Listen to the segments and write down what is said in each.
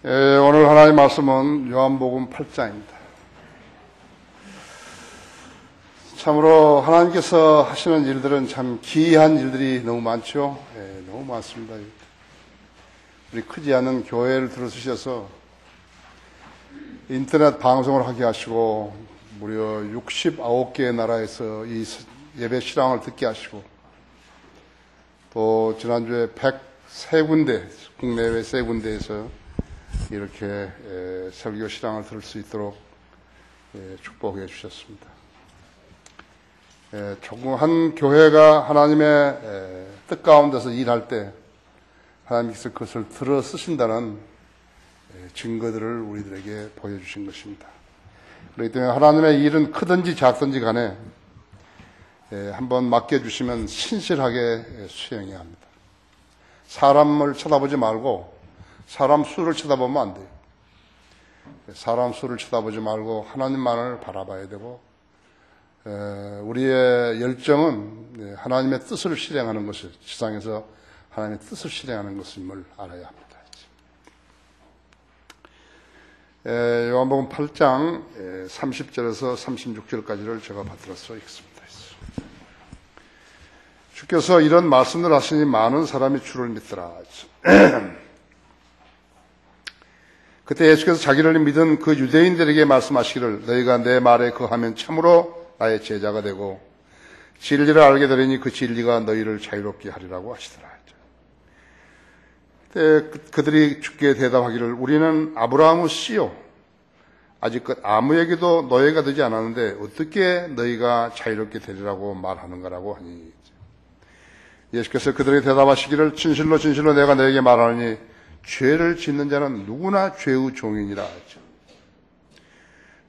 오늘 하나님의 말씀은 요한복음 8장입니다. 참으로 하나님께서 하시는 일들은 참 기이한 일들이 너무 많죠. 너무 많습니다. 우리 크지 않은 교회를 들어주셔서 인터넷 방송을 하게 하시고 무려 69개의 나라에서 이 예배 실황을 듣게 하시고 또 지난주에 103군데 국내외 3군데에서 이렇게 설교 실황을 들을 수 있도록 축복해 주셨습니다. 조그만 교회가 하나님의 뜻 가운데서 일할 때 하나님께서 그것을 들어 쓰신다는 증거들을 우리들에게 보여주신 것입니다. 그렇기 때문에 하나님의 일은 크든지 작든지 간에 한번 맡겨주시면 신실하게 수행해야 합니다. 사람을 쳐다보지 말고 사람 수를 쳐다보면 안 돼요. 사람 수를 쳐다보지 말고 하나님만을 바라봐야 되고 우리의 열정은 하나님의 뜻을 실행하는 것을 지상에서 하나님의 뜻을 실행하는 것임을 알아야 합니다. 요한복음 8장 30절에서 36절까지를 제가 받들어서 읽습니다. 주께서 이런 말씀을 하시니 많은 사람이 주를 믿더라. 그때 예수께서 자기를 믿은 그 유대인들에게 말씀하시기를 너희가 내 말에 거하면 참으로 나의 제자가 되고 진리를 알게 되리니 그 진리가 너희를 자유롭게 하리라고 하시더라. 그때 그들이 주께 대답하기를 우리는 아브라함의 씨요 아직껏 아무에게도 노예가 되지 않았는데 어떻게 너희가 자유롭게 되리라고 말하는가라고 하니 예수께서 그들에게 대답하시기를 진실로 진실로 내가 너에게 말하노니 죄를 짓는 자는 누구나 죄의 종이니라 하죠.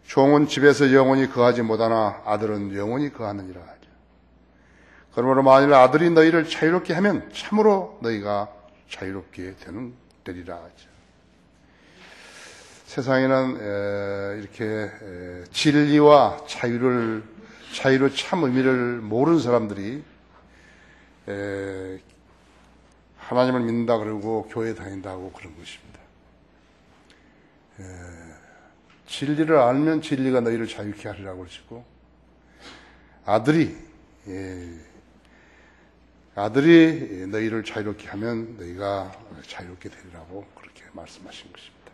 종은 집에서 영원히 거하지 못하나 아들은 영원히 거하느니라 하죠. 그러므로 만일 아들이 너희를 자유롭게 하면 참으로 너희가 자유롭게 되리라 하죠. 세상에는 이렇게 진리와 자유의 참 의미를 모르는 사람들이 하나님을 믿는다 그러고 교회 다닌다고 그런 것입니다. 진리를 알면 진리가 너희를 자유케 하리라고 그러시고 아들이 너희를 자유롭게 하면 너희가 자유롭게 되리라고 그렇게 말씀하신 것입니다.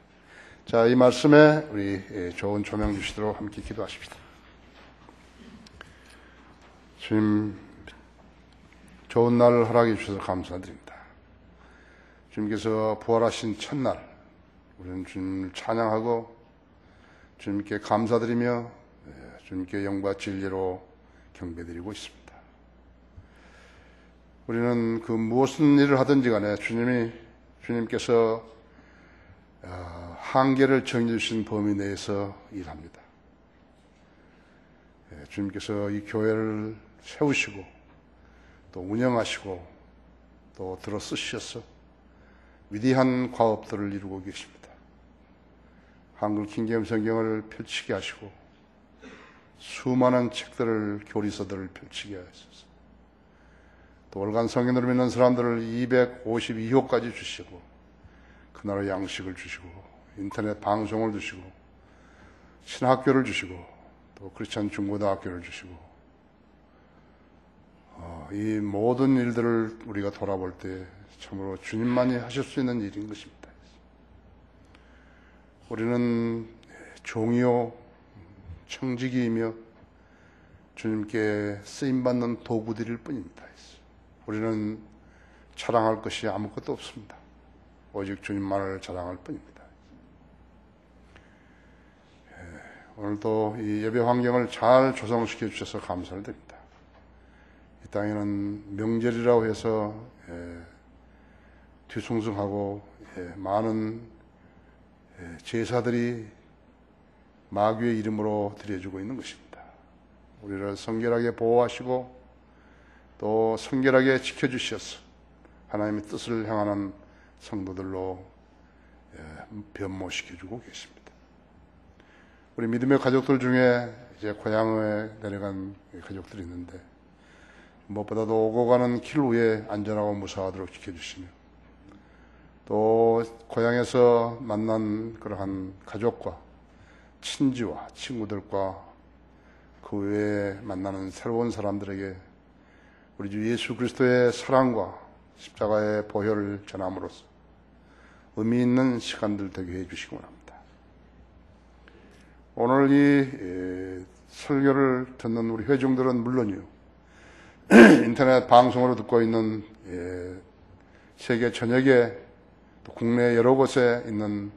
자, 이 말씀에 우리 좋은 조명 주시도록 함께 기도하십시다. 주님, 좋은 날 허락해 주셔서 감사드립니다. 주님께서 부활하신 첫날 우리는 주님을 찬양하고 주님께 감사드리며 주님께 영과 진리로 경배드리고 있습니다. 우리는 그 무엇은 일을 하든지 간에 주님께서 한계를 정해 주신 범위 내에서 일합니다. 주님께서 이 교회를 세우시고 또 운영하시고 또 들어 쓰셔서 위대한 과업들을 이루고 계십니다. 한글 킹제임 성경을 펼치게 하시고 수많은 책들을 교리서들을 펼치게 하셔서 또 월간 성경으로 믿는 사람들을 252호까지 주시고 그 나라의 양식을 주시고 인터넷 방송을 주시고 신학교를 주시고 또 크리스천 중고등학교를 주시고 이 모든 일들을 우리가 돌아볼 때 참으로 주님만이 하실 수 있는 일인 것입니다. 우리는 종이요 청지기이며 주님께 쓰임받는 도구들일 뿐입니다. 우리는 자랑할 것이 아무것도 없습니다. 오직 주님만을 자랑할 뿐입니다. 오늘도 이 예배 환경을 잘 조성시켜 주셔서 감사를 드립니다. 이 땅에는 명절이라고 해서 뒤숭숭하고 많은 제사들이 마귀의 이름으로 드려지고 있는 것입니다. 우리를 성결하게 보호하시고 또 성결하게 지켜주셔서 하나님의 뜻을 향하는 성도들로 변모시켜주고 계십니다. 우리 믿음의 가족들 중에 이제 고향에 내려간 가족들이 있는데 무엇보다도 오고 가는 길 위에 안전하고 무사하도록 지켜주시며 또 고향에서 만난 그러한 가족과 친지와 친구들과 그 외에 만나는 새로운 사람들에게 우리 주 예수 그리스도의 사랑과 십자가의 보혈을 전함으로써 의미 있는 시간들 되게 해주시기 원합니다. 오늘 이 설교를 듣는 우리 회중들은 물론이요, 인터넷 방송으로 듣고 있는 세계 전역에 또 국내 여러 곳에 있는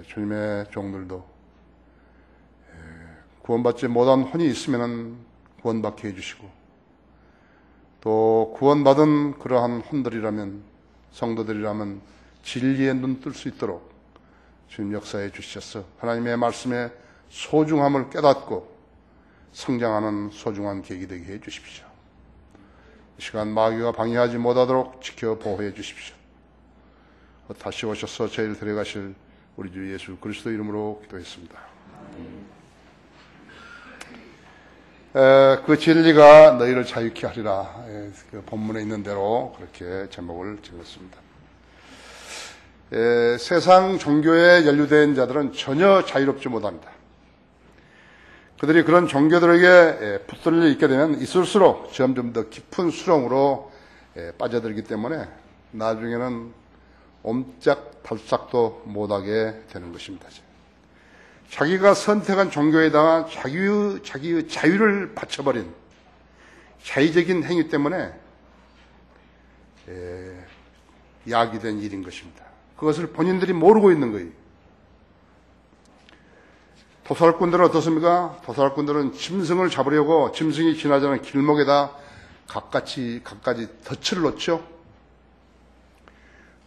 주님의 종들도 구원받지 못한 혼이 있으면 구원받게 해주시고, 또 구원받은 그러한 혼들이라면, 성도들이라면 진리의 눈 뜰 수 있도록 주님 역사해 주셔서 하나님의 말씀의 소중함을 깨닫고 성장하는 소중한 계기 되게 해 주십시오. 이 시간 마귀가 방해하지 못하도록 지켜 보호해 주십시오. 다시 오셔서 저희를 데려가실 우리 주 예수 그리스도 이름으로 기도했습니다. 그 진리가 너희를 자유케 하리라. 그 본문에 있는 대로 그렇게 제목을 지었습니다. 세상 종교에 연루된 자들은 전혀 자유롭지 못합니다. 그들이 그런 종교들에게 붙들려 있게 되면 있을수록 점점 더 깊은 수렁으로 빠져들기 때문에 나중에는 옴짝달싹도 못하게 되는 것입니다. 자기가 선택한 종교에다가 자기의 자유를 바쳐버린 자의적인 행위 때문에 약이 된 일인 것입니다. 그것을 본인들이 모르고 있는 거예요. 도살꾼들은 어떻습니까? 도살꾼들은 짐승을 잡으려고 짐승이 지나자는 길목에다 갖가지 덫을 놓죠.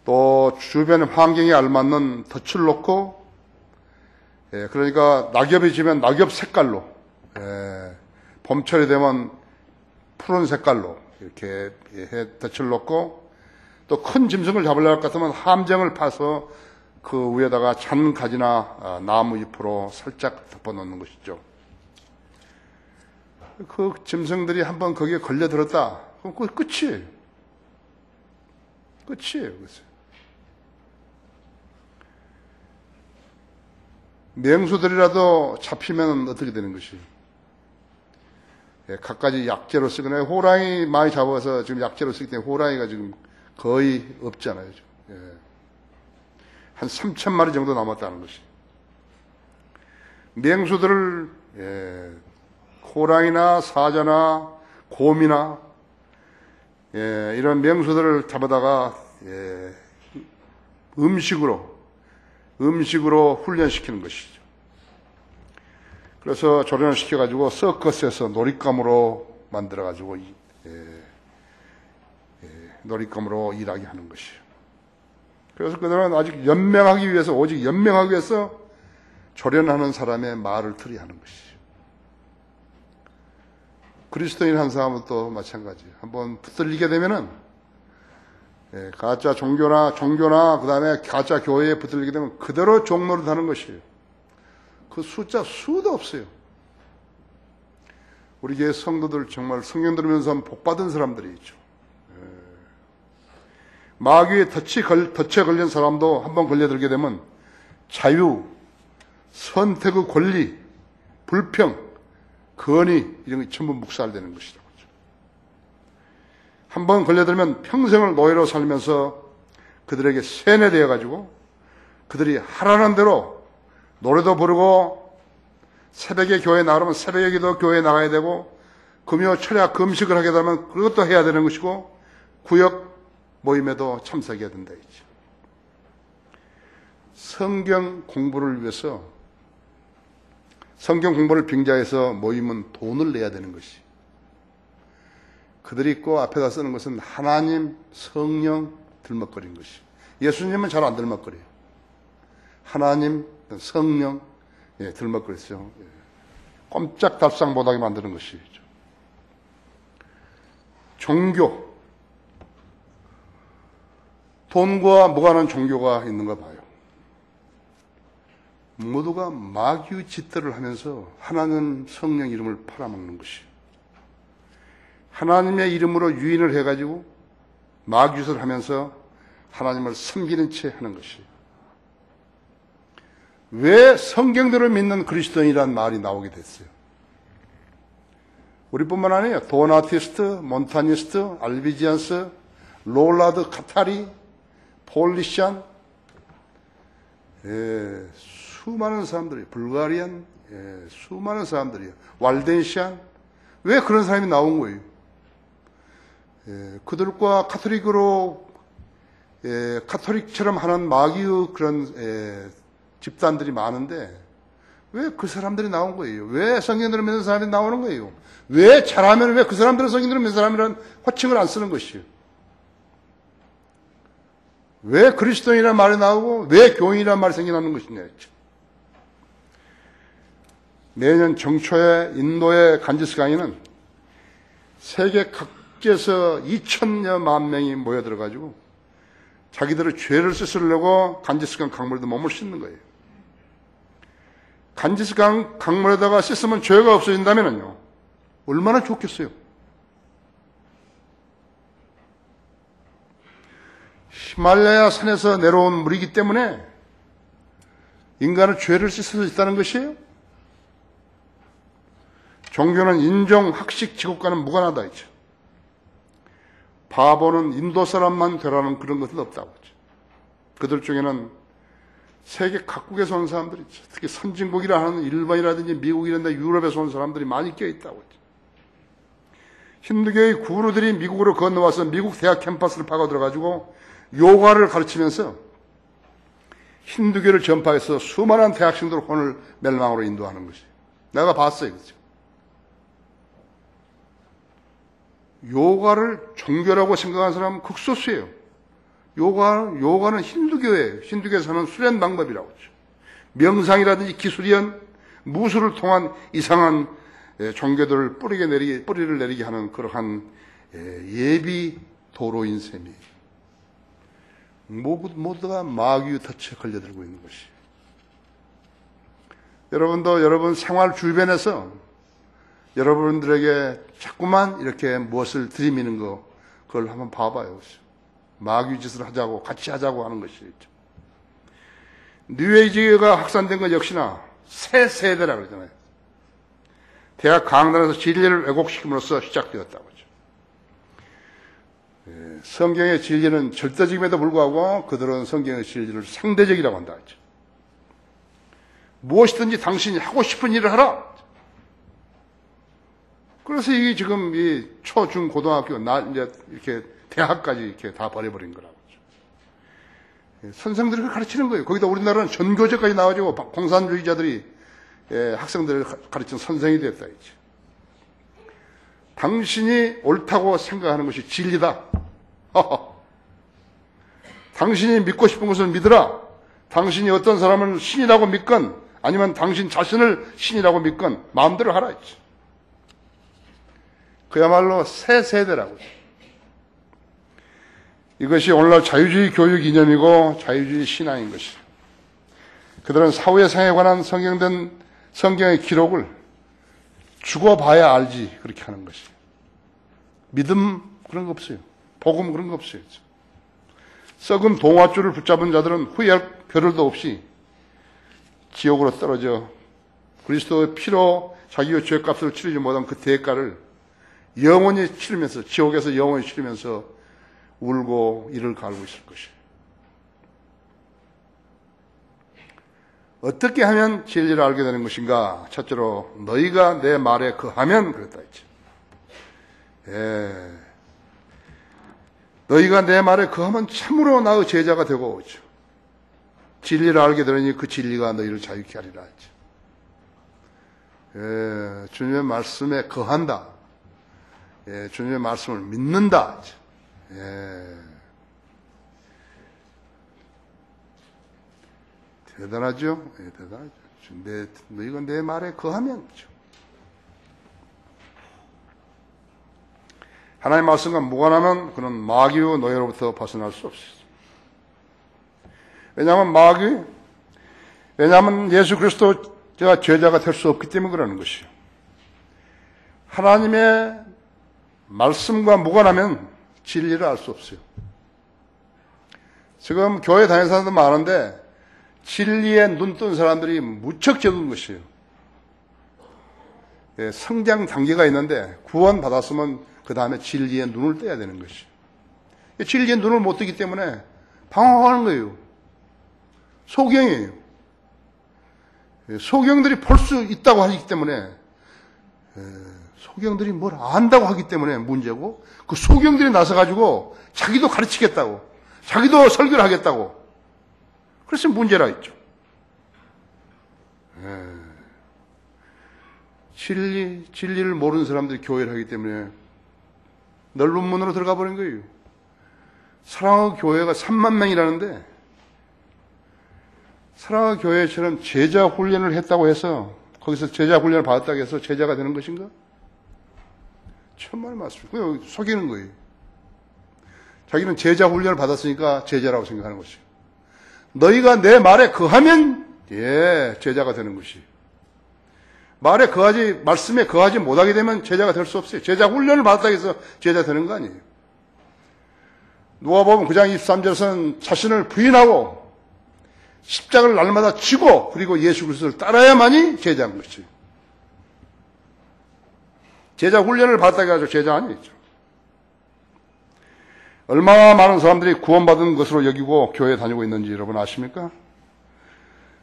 또 주변의 환경에 알맞는 덫을 놓고, 그러니까 낙엽이 지면 낙엽 색깔로, 봄철이 되면 푸른 색깔로 이렇게 덫을 놓고, 또 큰 짐승을 잡으려고 할 것 같으면 함정을 파서 그 위에다가 잔 가지나 나무 잎으로 살짝 덮어놓는 것이죠. 그 짐승들이 한번 거기에 걸려들었다, 그럼 그거 끝이에요. 그것이. 맹수들이라도 잡히면 어떻게 되는 것이? 갖가지 약재로 쓰거나, 호랑이 많이 잡아서 지금 약재로 쓰기 때문에 호랑이가 지금 거의 없잖아요. 한 3,000마리 정도 남았다는 것이. 맹수들을 호랑이나 사자나 곰이나 이런 맹수들을 잡아다가 음식으로 훈련시키는 것이죠. 그래서 조련을 시켜가지고 서커스에서 놀잇감으로 만들어가지고 놀잇감으로 일하게 하는 것이죠. 그래서 그들은 오직 연명하기 위해서 조련하는 사람의 말을 들이하는 것이죠. 그리스도인 한 사람은 또 마찬가지예요. 한번 붙들리게 되면은 가짜 종교나 그 다음에 가짜 교회에 붙들리게 되면 그대로 종로를 하는 것이에요. 그 숫자 수도 없어요. 우리 교회 성도들 정말 성경 들으면서 복받은 사람들이 있죠. 마귀의 덫에 걸린 사람도 한번 걸려들게 되면 자유, 선택의 권리, 불평, 건의 이런 게 전부 묵살되는 것이다. 한번 걸려들면 평생을 노예로 살면서 그들에게 세뇌되어 가지고 그들이 하라는 대로 노래도 부르고, 새벽에 교회 나가면 새벽에 기도 교회에 나가야 되고, 금요 철야 금식을 하게 되면 그것도 해야 되는 것이고, 구역 모임에도 참석해야 된다 했죠. 성경 공부를 위해서, 성경 공부를 빙자해서 모이면 돈을 내야 되는 것이. 그들이 꼭 앞에다 쓰는 것은 하나님, 성령 들먹거리는 것이. 예수님은 잘 안 들먹거려요. 하나님, 성령 들먹거리죠. 꼼짝달싹 못하게 만드는 것이죠. 종교, 돈과 무관한 종교가 있는가 봐요. 모두가 마귀의 짓들을 하면서 하나님, 성령 이름을 팔아먹는 것이. 하나님의 이름으로 유인을 해가지고 마귀짓을 하면서 하나님을 섬기는 채 하는 것이에요. 왜 성경대로 믿는 그리스도인이란 말이 나오게 됐어요? 우리뿐만 아니에요. 도나티스트, 몬타니스트, 알비지안스, 롤라드 카타리, 폴리시안, 수많은 사람들이, 불가리안, 수많은 사람들이요. waldensian, 왜 그런 사람이 나온 거예요? 그들과 카톨릭으로, 카톨릭처럼 하는 마귀의 그런 집단들이 많은데, 왜 그 사람들이 나온 거예요? 왜 성경대로 믿는 사람이 나오는 거예요? 왜 잘하면 왜 그 사람들은 성경대로 믿는 사람이라는 호칭을 안 쓰는 것이에요? 왜 그리스도인이라는 말이 나오고 왜 교인이라는 말이 생겨나는 것이냐. 내년 정초에 인도의 간지스 강의는 세계 각지에서 2천여만 명이 모여들어가지고 자기들의 죄를 씻으려고 간지스강 강물에다 몸을 씻는 거예요. 간지스강 강물에다가 씻으면 죄가 없어진다면요, 얼마나 좋겠어요. 히말라야 산에서 내려온 물이기 때문에 인간은 죄를 씻을 수 있다는 것이에요. 종교는 인종, 학식, 직업과는 무관하다 했죠. 바보는 인도 사람만 되라는 그런 것은 없다고 했죠. 그들 중에는 세계 각국에서 온 사람들이 있죠. 특히 선진국이라 하는 일본이라든지 미국이라든지 유럽에서 온 사람들이 많이 껴있다고 했죠. 힌두교의 구루들이 미국으로 건너와서 미국 대학 캠퍼스를 파고들어가지고 요가를 가르치면서 힌두교를 전파해서 수많은 대학생들을 오늘 멸망으로 인도하는 것이에요. 내가 봤어요. 그렇죠? 요가를 종교라고 생각하는 사람은 극소수예요. 요가는 힌두교예요. 힌두교에서 하는 수련 방법이라고 하죠. 명상이라든지 기술이연 무술을 통한 이상한 종교들을 뿌리를 내리게 하는 그러한 예비 도로인 셈이에요. 모두가 마귀의 덫에 걸려들고 있는 것이에요. 여러분도 여러분 생활 주변에서 여러분들에게 자꾸만 이렇게 무엇을 들이미는 그걸 한번 봐봐요. 마귀 짓을 하자고, 같이 하자고 하는 것이죠. 뉴에이지가 확산된 것 역시나 새 세대라고 그러잖아요. 대학 강단에서 진리를 왜곡시킴으로써 시작되었다고 하죠. 성경의 진리는 절대적임에도 불구하고 그들은 성경의 진리를 상대적이라고 한다 했죠. 무엇이든지 당신이 하고 싶은 일을 하라. 그래서 이게 지금 이 초, 중, 고등학교, 이제 이렇게 대학까지 이렇게 다 버려버린 거라고. 선생들이 가르치는 거예요. 거기다 우리나라는 전교제까지 나와가지고 공산주의자들이 학생들을 가르치는 선생이 됐다 했지. 당신이 옳다고 생각하는 것이 진리다. 당신이 믿고 싶은 것을 믿으라. 당신이 어떤 사람을 신이라고 믿건 아니면 당신 자신을 신이라고 믿건 마음대로 하라 했지. 그야말로 새 세대라고. 이것이 오늘날 자유주의 교육 이념이고 자유주의 신앙인 것이. 그들은 사후세상에 관한 성경의 기록을 죽어봐야 알지 그렇게 하는 것이. 믿음 그런 거 없어요. 복음 그런 거 없어요. 썩은 동화줄을 붙잡은 자들은 후회할 겨를도 없이 지옥으로 떨어져 그리스도의 피로 자기의 죄값을 치르지 못한 그 대가를 영원히 치르면서, 지옥에서 영원히 치르면서 울고 이를 갈고 있을 것이에요. 어떻게 하면 진리를 알게 되는 것인가? 첫째로 너희가 내 말에 거하면 그랬다 했죠. 너희가 내 말에 거하면 참으로 나의 제자가 되고 오죠. 진리를 알게 되니 그 진리가 너희를 자유케 하리라 했죠. 주님의 말씀에 거한다. 주님의 말씀을 믿는다. 대단하죠? 대단하죠. 너희가 내 말에 거하면. 하나님의 말씀과 무관하면 그는 마귀의 노예로부터 벗어날 수 없어요. 왜냐하면 예수 그리스도가 제자가 될 수 없기 때문에 그러는 것이요. 하나님의 말씀과 무관하면 진리를 알 수 없어요. 지금 교회 다니는 사람도 많은데 진리에 눈 뜬 사람들이 무척 적은 것이에요. 예, 성장 단계가 있는데 구원 받았으면 그 다음에 진리에 눈을 떼야 되는 것이에요. 진리에 눈을 못 뜨기 때문에 방황하는 거예요. 소경이에요. 예, 소경들이 볼 수 있다고 하기 때문에 소경들이 뭘 안다고 하기 때문에 문제고, 그 소경들이 나서가지고 자기도 가르치겠다고, 자기도 설교를 하겠다고, 그래서 문제라 했죠. 진리를 모르는 사람들이 교회를 하기 때문에 넓은 문으로 들어가 버린 거예요. 사랑의 교회가 3만 명이라는데, 사랑의 교회처럼 제자 훈련을 했다고 해서, 거기서 제자 훈련을 받았다고 해서 제자가 되는 것인가? 천만의 말씀. 그냥 속이는 거예요. 자기는 제자 훈련을 받았으니까 제자라고 생각하는 것이에요. 너희가 내 말에 거하면 제자가 되는 것이. 말씀에 거하지 못하게 되면 제자가 될 수 없어요. 제자 훈련을 받았다고 해서 제자 되는 거 아니에요. 누가복음 9장 23절에서는 자신을 부인하고 십자가를 날마다 지고 그리고 예수 그리스도를 따라야만이 제자인 것이에요. 제자 훈련을 받았다고 해서 제자 아니죠. 얼마나 많은 사람들이 구원받은 것으로 여기고 교회에 다니고 있는지 여러분 아십니까?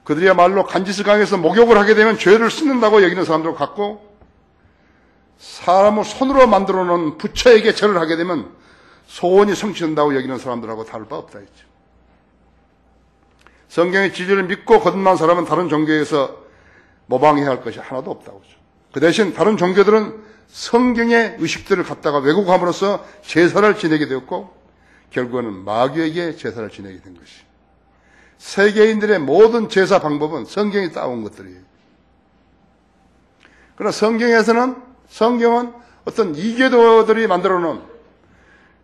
그들이야말로 간짓을 강해서 목욕을 하게 되면 죄를 씻는다고 여기는 사람들 같고, 사람을 손으로 만들어 놓은 부처에게 절을 하게 되면 소원이 성취된다고 여기는 사람들하고 다를 바 없다 했죠. 성경의 진리를 믿고 거듭난 사람은 다른 종교에서 모방해야 할 것이 하나도 없다고 하죠. 그 대신 다른 종교들은 성경의 의식들을 갖다가 왜곡함으로써 제사를 지내게 되었고, 결국은 마귀에게 제사를 지내게 된 것이. 세계인들의 모든 제사 방법은 성경이 따온 것들이에요. 그러나 성경은 어떤 이교도들이 만들어 놓은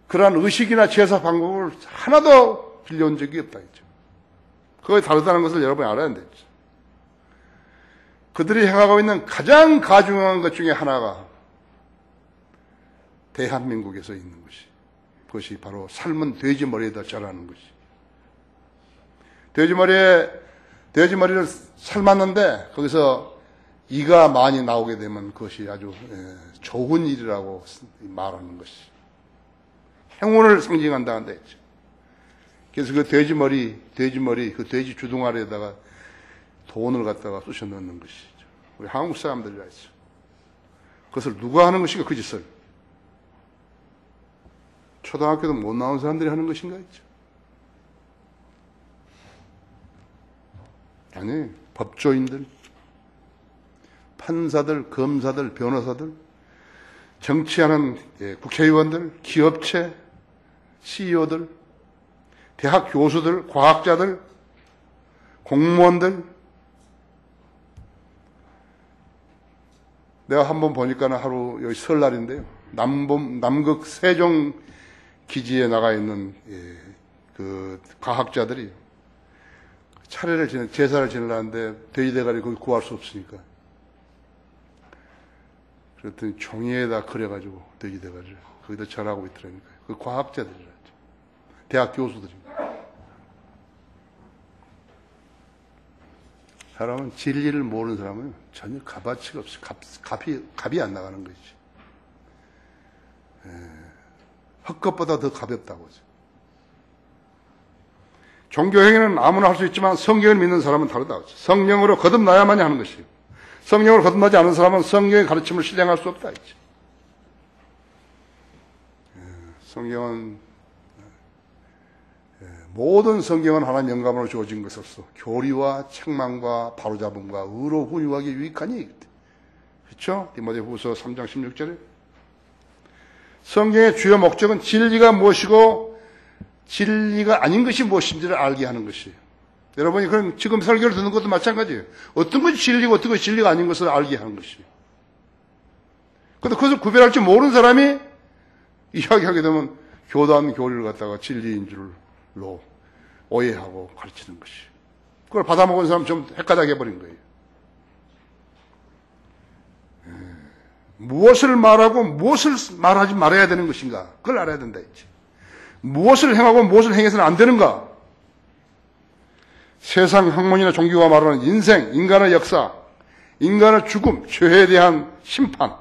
그러한 의식이나 제사 방법을 하나도 빌려온 적이 없다 했죠. 그거에 다르다는 것을 여러분이 알아야 되죠. 그들이 행하고 있는 가장 가중한 것 중에 하나가 대한민국에서 있는 것이, 그것이 바로 삶은 돼지 머리에다 자라는 것이. 돼지머리를 삶았는데 거기서 이가 많이 나오게 되면 그것이 아주 좋은 일이라고 말하는 것이. 행운을 상징한다는데 했죠. 그래서 그 돼지머리, 그 돼지 주둥아리에다가 돈을 갖다가 쑤셔 넣는 것이죠. 우리 한국 사람들이라 했죠. 그것을 누가 하는 것인가, 그 짓을? 초등학교도 못 나온 사람들이 하는 것인가 했죠. 아니, 법조인들, 판사들, 검사들, 변호사들, 정치하는 국회의원들, 기업체, CEO들, 대학 교수들, 과학자들, 공무원들. 내가 한번 보니까는 하루, 여기 설날인데요. 남극 세종 기지에 나가 있는 그 과학자들이 제사를 지내려는데 돼지 대가리 거기 구할 수 없으니까. 그랬더니 종이에다 그려가지고 돼지 대가리를 거기다 절하고 있더라니까요. 그 과학자들이라죠. 대학 교수들입니다. 사람은 진리를 모르는 사람은 전혀 값어치가 없이 값이 안 나가는 것이지. 헛것보다 더 가볍다고 하죠. 종교행위는 아무나 할 수 있지만 성경을 믿는 사람은 다르다. 성령으로 거듭나야만이 하는 것이에요. 성령으로 거듭나지 않은 사람은 성경의 가르침을 실행할 수 없다. 모든 성경은 하나님 영감으로 주어진 것으로서 교리와 책망과 바로잡음과 의로 훈육하기 유익하니. 그렇죠? 디모데후서 3장 16절에 성경의 주요 목적은 진리가 무엇이고 진리가 아닌 것이 무엇인지를 알게 하는 것이에요. 여러분이 그럼 지금 설교를 듣는 것도 마찬가지예요. 어떤 것이 진리고 어떤 것이 진리가 아닌 것을 알게 하는 것이에요. 그런데 그것을 구별할 줄 모르는 사람이 이야기하게 되면 교단 교리를 갖다가 진리인 줄로 오해하고 가르치는 것이에요. 그걸 받아먹은 사람 좀 헷갈리게 해버린 거예요. 무엇을 말하고 무엇을 말하지 말아야 되는 것인가, 그걸 알아야 된다 했지. 무엇을 행하고 무엇을 행해서는 안 되는가, 세상 학문이나 종교가 말하는 인생, 인간의 역사, 인간의 죽음, 죄에 대한 심판,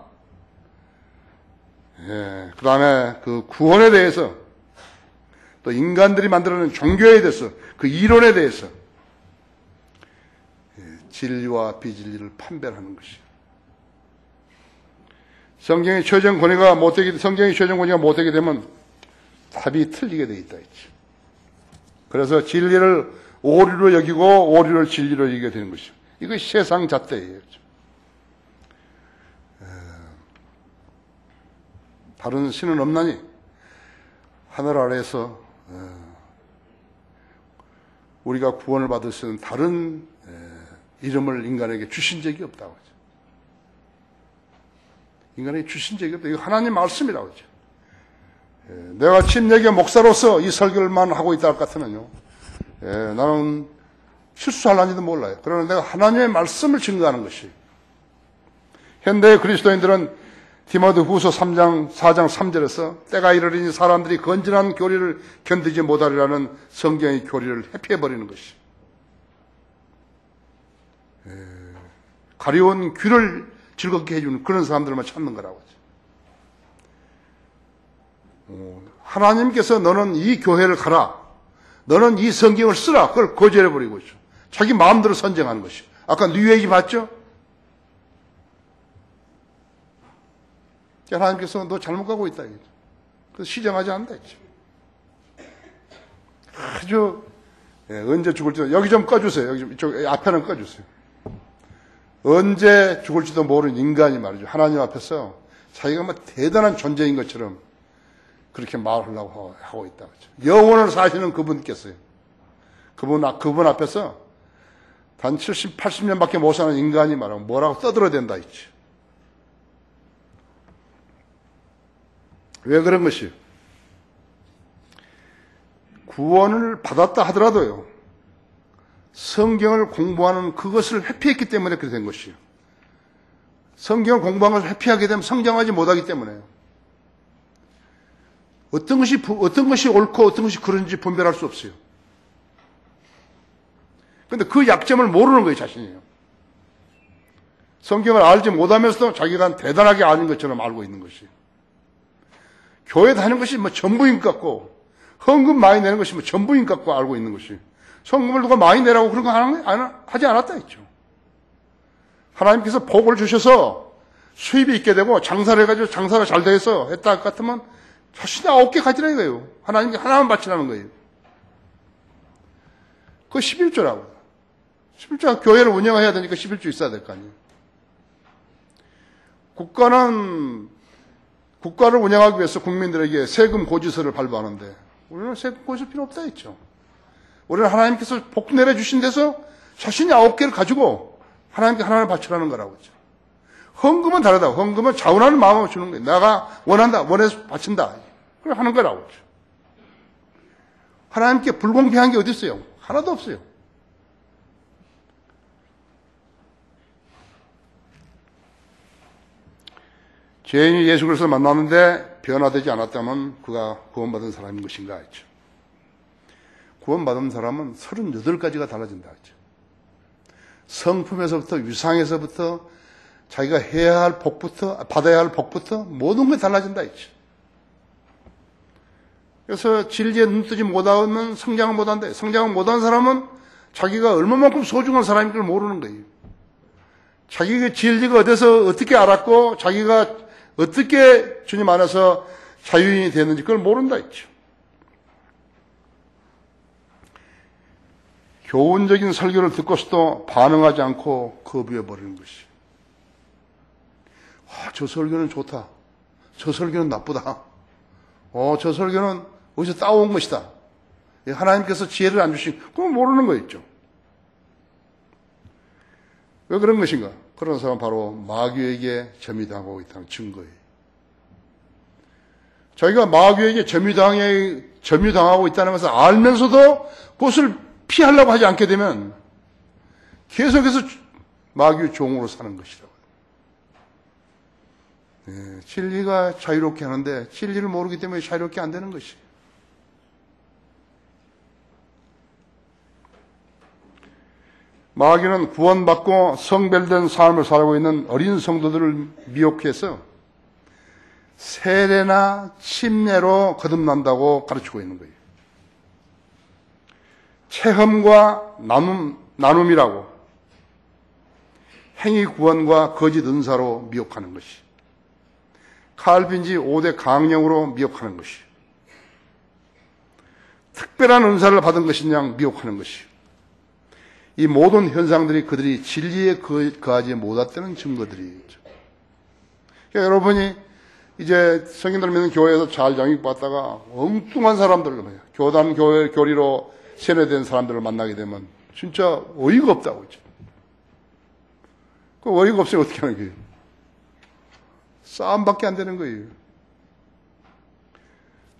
그 다음에 그 구원에 대해서, 또 인간들이 만들어낸 종교에 대해서, 그 이론에 대해서 진리와 비진리를 판별하는 것이요. 성경의 최종 권위가 못되게 되면 답이 틀리게 돼 있다 했죠. 그래서 진리를 오류로 여기고 오류를 진리로 여기게 되는 것이요. 이것이 세상 잣대예요. 다른 신은 없나니 하늘 아래에서 우리가 구원을 받을 수 있는 다른 이름을 인간에게 주신 적이 없다고 하죠. 인간에게 주신 적이 없다. 이거 하나님 말씀이라고 하죠. 내가 침례교 목사로서 이 설교를만 하고 있다 할 것 같으면요, 나는 실수할란지도 몰라요. 그러나 내가 하나님의 말씀을 증거하는 것이, 현대의 그리스도인들은 디모데후서 4장 3절에서 때가 이르리니 사람들이 건전한 교리를 견디지 못하리라는 성경의 교리를 회피해버리는 것이, 가려운 귀를 즐겁게 해주는 그런 사람들만 찾는 거라고 하죠. 하나님께서 너는 이 교회를 가라, 너는 이 성경을 쓰라, 그걸 거절해버리고 있죠. 자기 마음대로 선정하는 것이. 아까 뉴에이지 봤죠? 하나님께서 너 잘못 가고 있다. 그래서 시정하지 않는다 했죠. 아주, 언제 죽을지도, 여기 좀 꺼주세요. 여기 좀, 이쪽 앞에는 꺼주세요. 언제 죽을지도 모르는 인간이 말이죠. 하나님 앞에서 자기가 뭐 대단한 존재인 것처럼 그렇게 말하려고 하고 있다. 영원을 사시는 그분께서요. 그분 앞에서 단 70, 80년밖에 못 사는 인간이 말하면 뭐라고 떠들어야 된다 했지. 왜 그런 것이요? 구원을 받았다 하더라도요, 성경을 공부하는 그것을 회피했기 때문에 그렇게 된 것이요. 성경을 공부하는 것을 회피하게 되면 성장하지 못하기 때문에요. 어떤 것이 옳고 어떤 것이 그런지 분별할 수 없어요. 그런데 그 약점을 모르는 거예요, 자신이요. 성경을 알지 못하면서도 자기가 대단하게 아는 것처럼 알고 있는 것이. 교회 다니는 것이 뭐 전부인 것 같고, 헌금 많이 내는 것이 뭐 전부인 것 같고 알고 있는 것이. 헌금을 누가 많이 내라고 그런 거 하지 않았다 했죠. 하나님께서 복을 주셔서 수입이 있게 되고 장사를 해가지고 장사가 잘 돼서 했다 할 것 같으면 자신이 9개 가지라는 거예요. 하나님께 하나만 바치라는 거예요. 그거 11조라고. 11조가 교회를 운영해야 되니까 11조 있어야 될 거 아니에요. 국가를 운영하기 위해서 국민들에게 세금 고지서를 발부하는데 우리는 세금 고지서 필요 없다 했죠. 우리는 하나님께서 복 내려주신 데서 자신이 9개를 가지고 하나님께 하나를 바치라는 거라고 했죠. 헌금은 다르다. 헌금은 자원하는 마음을 주는 거예요. 내가 원한다. 원해서 바친다. 그걸 하는 거라고 했죠. 하나님께 불공평한 게 어디 있어요? 하나도 없어요. 죄인이 예수 그리스도를 만났는데 변화되지 않았다면 그가 구원받은 사람인 것인가 했죠. 구원받은 사람은 38가지가 달라진다 했죠. 성품에서부터 유상에서부터 자기가 해야 할 복부터 받아야 할 복부터 모든 게 달라진다 했죠. 그래서 진리에 눈뜨지 못하면 성장을 못한다. 성장을 못한 사람은 자기가 얼마만큼 소중한 사람인 걸 모르는 거예요. 자기가 진리가 어디서 어떻게 알았고 자기가 어떻게 주님 안에서 자유인이 됐는지 그걸 모른다 했죠. 교훈적인 설교를 듣고서도 반응하지 않고 거부해버리는 것이. 저 설교는 좋다. 저 설교는 나쁘다. 저 설교는 어디서 따온 것이다. 하나님께서 지혜를 안 주신, 그건 모르는 거 있죠. 왜 그런 것인가? 그런 사람은 바로 마귀에게 점유당하고 있다는 증거예요. 자기가 마귀에게 점유당하고 있다는 것을 알면서도 그것을 피하려고 하지 않게 되면 계속해서 마귀의 종으로 사는 것이라고요. 진리가 자유롭게 하는데 진리를 모르기 때문에 자유롭게 안 되는 것이에요. 마귀는 구원받고 성별된 삶을 살고 있는 어린 성도들을 미혹해서 세례나 침례로 거듭난다고 가르치고 있는 거예요. 체험과 나눔이라고 행위 구원과 거짓 은사로 미혹하는 것이, 칼빈지 5대 강령으로 미혹하는 것이, 특별한 은사를 받은 것이냐 미혹하는 것이, 이 모든 현상들이 그들이 진리에 거하지 못했다는 증거들이죠. 그러니까 여러분이 이제 성인들 믿는 교회에서 잘 영입받다가 엉뚱한 사람들로, 교단 교리로 세뇌된 사람들을 만나게 되면 진짜 어이가 없다고 했죠. 그 어이가 없으면 어떻게 하는 거예요? 싸움밖에 안 되는 거예요.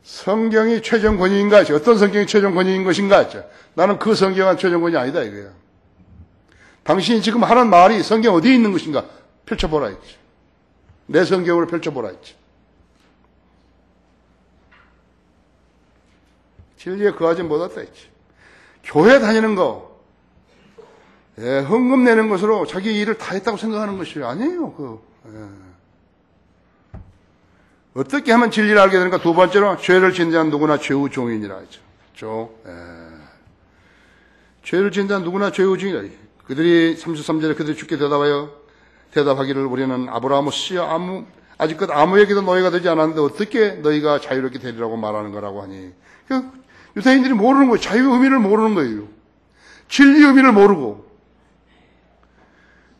성경이 최종 권위인가 했죠. 어떤 성경이 최종 권위인 것인가 했죠. 나는 그 성경은 최종 권위 아니다 이거야. 당신이 지금 하는 말이 성경 어디에 있는 것인가 펼쳐보라 했지. 내 성경으로 펼쳐보라 했지. 진리에 거하지 못했다 했지. 교회 다니는 거, 헌금 내는 것으로 자기 일을 다 했다고 생각하는 것이 아니에요. 어떻게 하면 진리를 알게 되는가? 두 번째로, 죄를 짓는 자는 누구나 죄의 종이니라 했죠. 죄를 짓는 자는 누구나 죄의 종이니라. 그들이 33절에 그들이 주께 대답하기를 우리는 아브라함의 씨야 아직껏 아무에게도 노예가 되지 않았는데 어떻게 너희가 자유롭게 되리라고 말하는 거라고 하니. 유대인들이 모르는 거예요. 자유의 의미를 모르는 거예요. 진리의 의미를 모르고.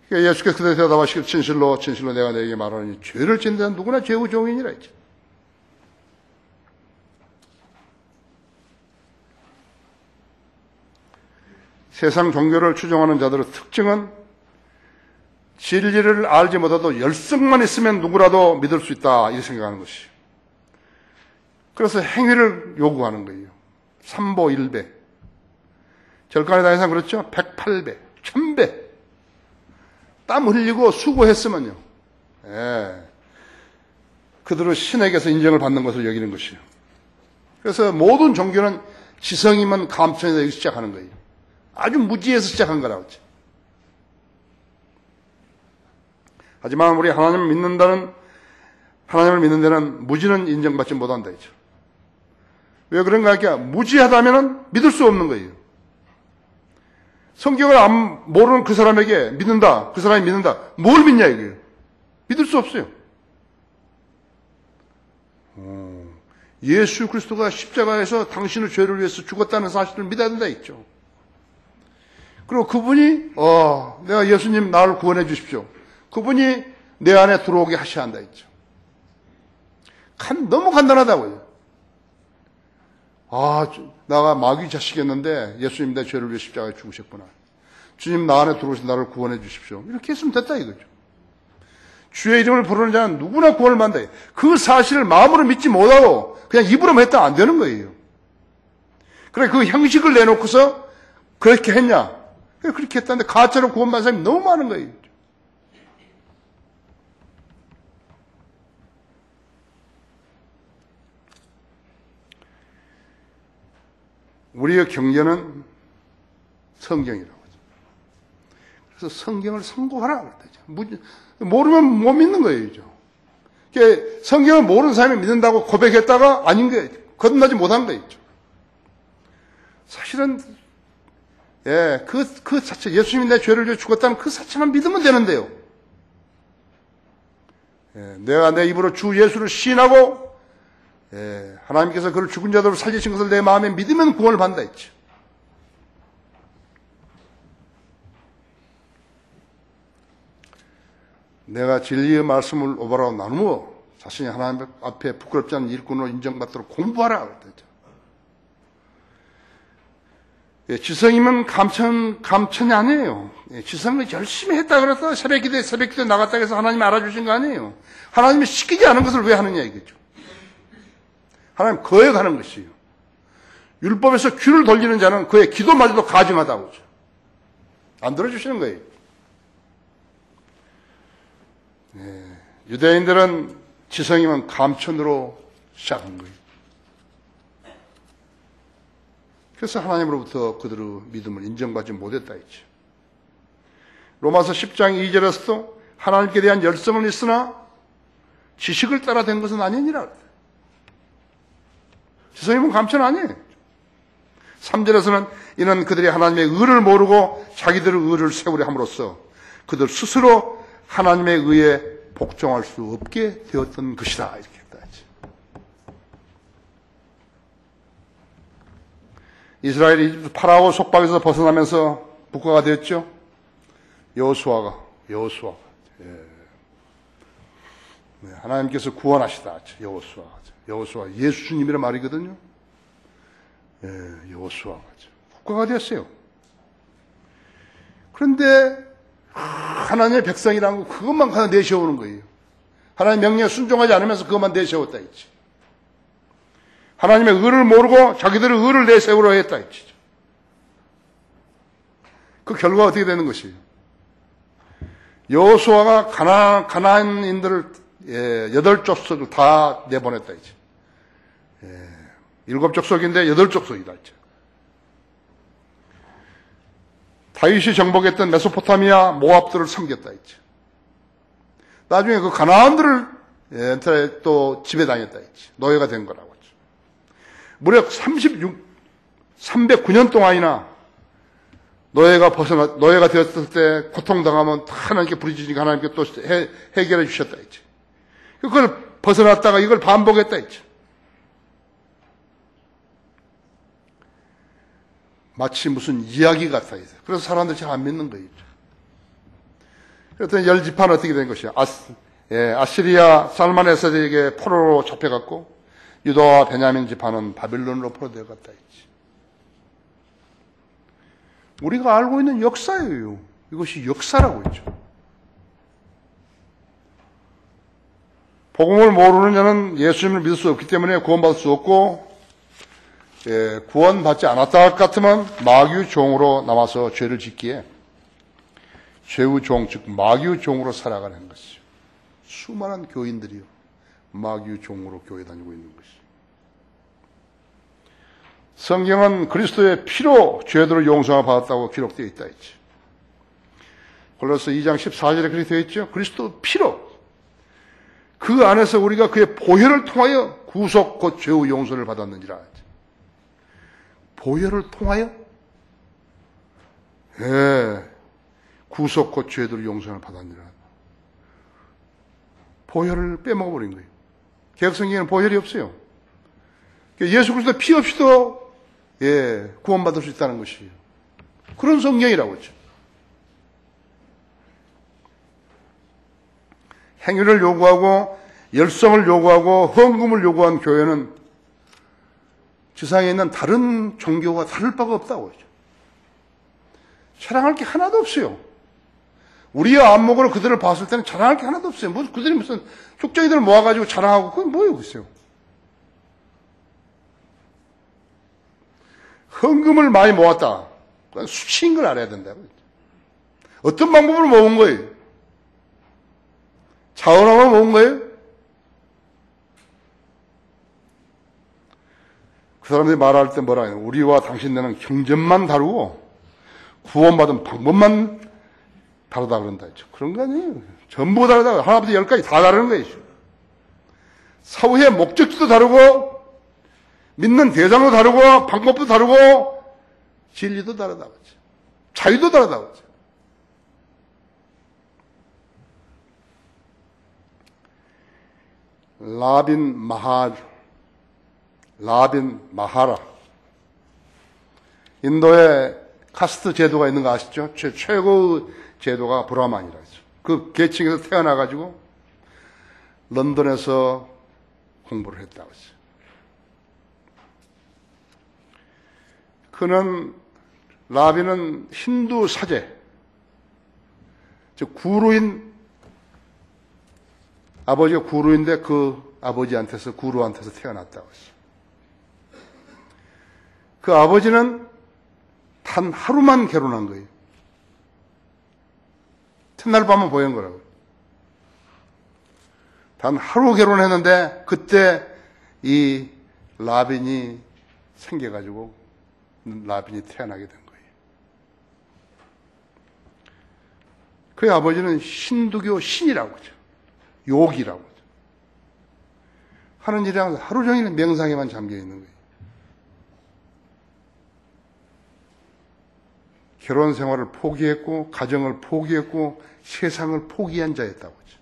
그러니까 예수께서 그들에게 대답하시길 진실로 내가 너에게 말하니 죄를 짓는 자는 누구나 죄의 종이니라 했죠. 세상 종교를 추종하는 자들의 특징은 진리를 알지 못해도 열성만 있으면 누구라도 믿을 수 있다 이렇게 생각하는 것이에요. 그래서 행위를 요구하는 거예요. 3보 1배. 절간에 다니상 그렇죠? 108배, 1000배. 땀 흘리고 수고했으면요. 그들은 신에게서 인정을 받는 것을 여기는 것이에요. 그래서 모든 종교는 지성이면 감천에서 여기 시작하는 거예요. 아주 무지에서 시작한 거라고 했죠. 하지만 우리 하나님을 믿는 데는 무지는 인정받지 못한다 했죠. 왜 그런가 하니까 무지하다면 믿을 수 없는 거예요. 성경을 모르는 그 사람에게 믿는다. 그 사람이 믿는다. 뭘 믿냐 이거예요. 믿을 수 없어요. 예수 그리스도가 십자가에서 당신의 죄를 위해서 죽었다는 사실을 믿어야 된다 했죠. 그리고 그분이 내가 예수님 나를 구원해 주십시오. 그분이 내 안에 들어오게 하셔야 한다 했죠. 너무 간단하다고요. 내가 마귀 자식이었는데 예수님 내 죄를 위해 십자가에 죽으셨구나. 주님 나 안에 들어오신 나를 구원해 주십시오. 이렇게 했으면 됐다 이거죠. 주의 이름을 부르는 자는 누구나 구원을 받는다. 그 사실을 마음으로 믿지 못하고 그냥 입으로만 했다 안 되는 거예요. 그래 그 형식을 내놓고서 그렇게 했냐? 그렇게 했다는데 가짜로 구원받은 사람이 너무 많은 거예요. 우리의 경계는 성경이라고 하죠. 그래서 성경을 선고하라 그랬죠. 모르면 못 믿는 거예요. 그러니까 성경을 모르는 사람이 믿는다고 고백했다가 아닌 게 거듭나지 못한 거예요. 사실은 그 자체 예수님이 내 죄를 위해 죽었다는 그 자체만 믿으면 되는데요. 내가 내 입으로 주 예수를 시인하고 하나님께서 그를 죽은 자들로 살리신 것을 내 마음에 믿으면 구원을 받는다 했죠. 내가 진리의 말씀을 오바라고 나누어 자신이 하나님 앞에 부끄럽지 않은 일꾼으로 인정받도록 공부하라 그랬죠. 지성이면 감천이 아니에요. 지성을 열심히 했다 그래서 새벽 기도에 나갔다 해서 하나님이 알아주신 거 아니에요. 하나님이 시키지 않은 것을 왜 하느냐 이거죠. 하나님 거역하는 것이에요. 율법에서 귀를 돌리는 자는 그의 기도마저도 가증하다고 하죠. 안 들어주시는 거예요. 유대인들은 지성이면 감천으로 시작한 거예요. 그래서 하나님으로부터 그들의 믿음을 인정받지 못했다 했죠. 로마서 10장 2절에서도 하나님께 대한 열성은 있으나 지식을 따라 된 것은 아니니라. 지성이면 감천 아니에요. 3절에서는 이는 그들이 하나님의 의를 모르고 자기들의 의를 세우려 함으로써 그들 스스로 하나님의 의에 복종할 수 없게 되었던 것이다. 이렇게 했다. 이스라엘이 파라오 속박에서 벗어나면서 국가가 되었죠. 여호수아가 하나님께서 구원하시다. 여호수아 예수님이란 말이거든요. 여호수아가 국가가 되었어요. 그런데 하나님의 백성이라는 거 그것만 하나 내세우는 거예요. 하나님 명령에 순종하지 않으면서 그것만 내세웠다 했지. 하나님의 의를 모르고 자기들의 의를 내세우려 했다 했지. 그 결과가 어떻게 되는 것이에요? 여호수아가 가나안인들을 8족속을 다 내보냈다 했지. 7족속인데 8족속이다 했죠. 다윗이 정복했던 메소포타미아 모압들을 섬겼다 했죠. 나중에 그 가나안들을 또 지배당했다 했지. 노예가 된 거라고 했죠. 무려 309년 동안이나 노예가 되었을 때 고통당하면 하나님께 부르짖으니까 하나님께 또 해결해 주셨다 했지. 그걸 벗어났다가 이걸 반복했다 했죠. 마치 무슨 이야기 같아요. 그래서 사람들이 잘 안 믿는 거예요. 그랬더니 10지파는 어떻게 된 것이야? 아시리아 살마네ser에게 포로로 잡혀갔고 유다와 베냐민 지파는 바빌론으로 포로되어갔다 했지. 우리가 알고 있는 역사예요. 이것이 역사라고 했죠. 복음을 모르는 자는 예수님을 믿을 수 없기 때문에 구원받을 수 없고 구원받지 않았다 같으면 마귀의 종으로 남아서 죄를 짓기에 죄의 종, 즉 마귀의 종으로 살아가는 것이죠. 수많은 교인들이요 마귀의 종으로 교회 다니고 있는 것이죠. 성경은 그리스도의 피로 죄들을 용서를 받았다고 기록되어 있다 했죠. 골로새 2장 14절에 그렇게 되어 있죠. 그리스도 피로 그 안에서 우리가 그의 보혈을 통하여 구속 곧 죄의 용서를 받았느니라. 보혈을 통하여? 구속 곧 죄들 용서를 받았느니라. 보혈을 빼먹어버린 거예요. 개혁성경에는 보혈이 없어요. 예수 그리스도 피 없이도 구원받을 수 있다는 것이에요. 그런 성경이라고 했죠. 행위를 요구하고 열성을 요구하고 헌금을 요구한 교회는 지상에 있는 다른 종교와 다를 바가 없다고 하죠. 자랑할 게 하나도 없어요. 우리의 안목으로 그들을 봤을 때는 자랑할 게 하나도 없어요. 그들이 무슨 족장이들 모아가지고 자랑하고 그건 뭐예요, 글쎄요. 헌금을 많이 모았다. 그건 수치인 걸 알아야 된다고. 어떤 방법으로 모은 거예요? 자원하고 모은 거예요? 그 사람들이 말할 때 뭐라 해요? 우리와 당신네는 경전만 다르고 구원받은 방법만 다르다 그런다 했죠. 그런 거 아니에요. 전부 다르다. 하나부터 10까지 다 다르는 거예요. 사후의 목적지도 다르고 믿는 대상도 다르고 방법도 다르고 진리도 다르다고 했죠. 자유도 다르다고 했죠. 라빈 마하라. 인도에 카스트 제도가 있는 거 아시죠? 최고의 제도가 브라만이라 했죠. 그 계층에서 태어나가지고 런던에서 공부를 했다고 했죠. 라빈은 힌두 사제, 즉 구루인, 아버지가 구루인데 그 아버지한테서, 구루한테서 태어났다고 했어요. 그 아버지는 단 하루만 결혼한 거예요. 첫날 밤만 보낸 거라고요. 단 하루 결혼했는데 그때 이 라빈이 생겨가지고 라빈이 태어나게 된 거예요. 그의 아버지는 힌두교 신이라고 하죠. 요기라고 하죠. 하는 일이 하루 종일 명상에만 잠겨 있는 거예요. 결혼 생활을 포기했고, 가정을 포기했고, 세상을 포기한 자였다고 하죠.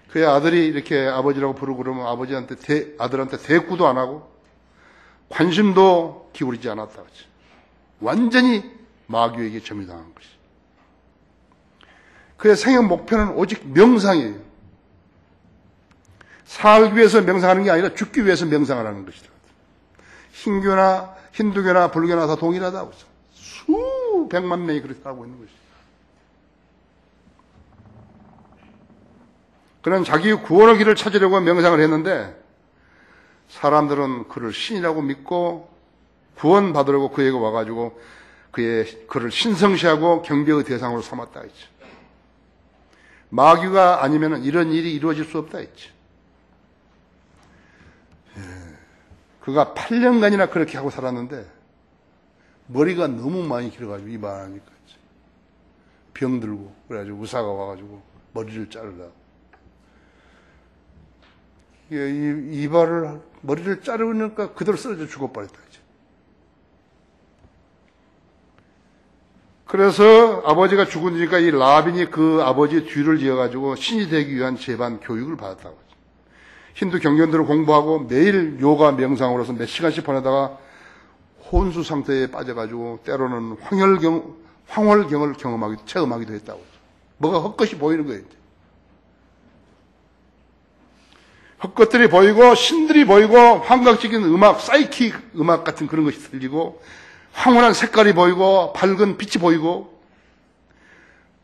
그의 아들이 이렇게 아버지라고 부르고 그러면 아들한테 대꾸도 안 하고, 관심도 기울이지 않았다고 하죠. 완전히 마귀에게 점유당한 것이. 그의 생애 목표는 오직 명상이에요. 살기 위해서 명상하는 게 아니라 죽기 위해서 명상하라는 것이다. 힌두교나 불교나 다 동일하다고 했어. 수백만 명이 그렇게 하고 있는 것이죠. 그는 자기 구원의 길을 찾으려고 명상을 했는데 사람들은 그를 신이라고 믿고 구원받으려고 그에게 와가지고 그를 신성시하고 경배의 대상으로 삼았다 했죠. 마귀가 아니면 이런 일이 이루어질 수 없다 했죠. 그가 8년간이나 그렇게 하고 살았는데 머리가 너무 많이 길어가지고 이만하니까 병들고 그래가지고 의사가 와가지고 머리를 자르라고. 머리를 자르니까 그대로 쓰러져 죽어버렸다. 그래서 아버지가 죽으니까 이 라빈이 그 아버지의 뒤를 이어가지고 신이 되기 위한 재반 교육을 받았다고 하죠. 힌두 경전들을 공부하고 매일 요가 명상으로서 몇 시간씩 보내다가 혼수 상태에 빠져가지고 때로는 황홀경을 체험하기도 했다고 하죠. 뭐가 헛것이 보이는 거예요. 헛것들이 보이고 신들이 보이고 환각적인 음악, 사이킥 음악 같은 그런 것이 들리고 황홀한 색깔이 보이고 밝은 빛이 보이고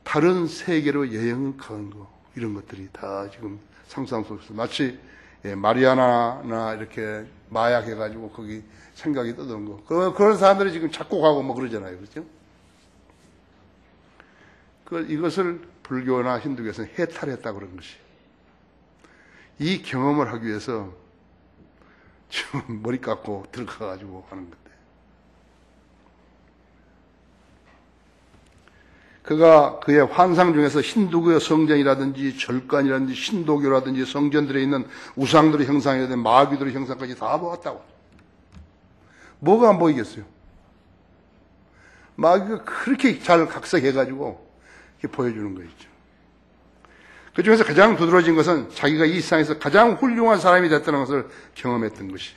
다른 세계로 여행을 가는 거, 이런 것들이 다 지금 상상 속에서 마치 마리아나나 이렇게 마약해가지고 거기 생각이 떠도는 거. 그런 사람들이 지금 작곡하고 뭐 그러잖아요. 그렇죠? 이것을 불교나 힌두교에서는 해탈했다 그런 것이. 이 경험을 하기 위해서 지금 머리 깎고 들어가가지고 하는 건데. 그가 그의 환상 중에서 힌두교의 성전이라든지 절간이라든지 신도교라든지 성전들에 있는 우상들의 형상이라든지 마귀들의 형상까지 다 보았다고. 뭐가 안 보이겠어요? 마귀가 그렇게 잘 각색해가지고 이렇게 보여주는 거 있죠. 그 중에서 가장 두드러진 것은 자기가 이 세상에서 가장 훌륭한 사람이 됐다는 것을 경험했던 것이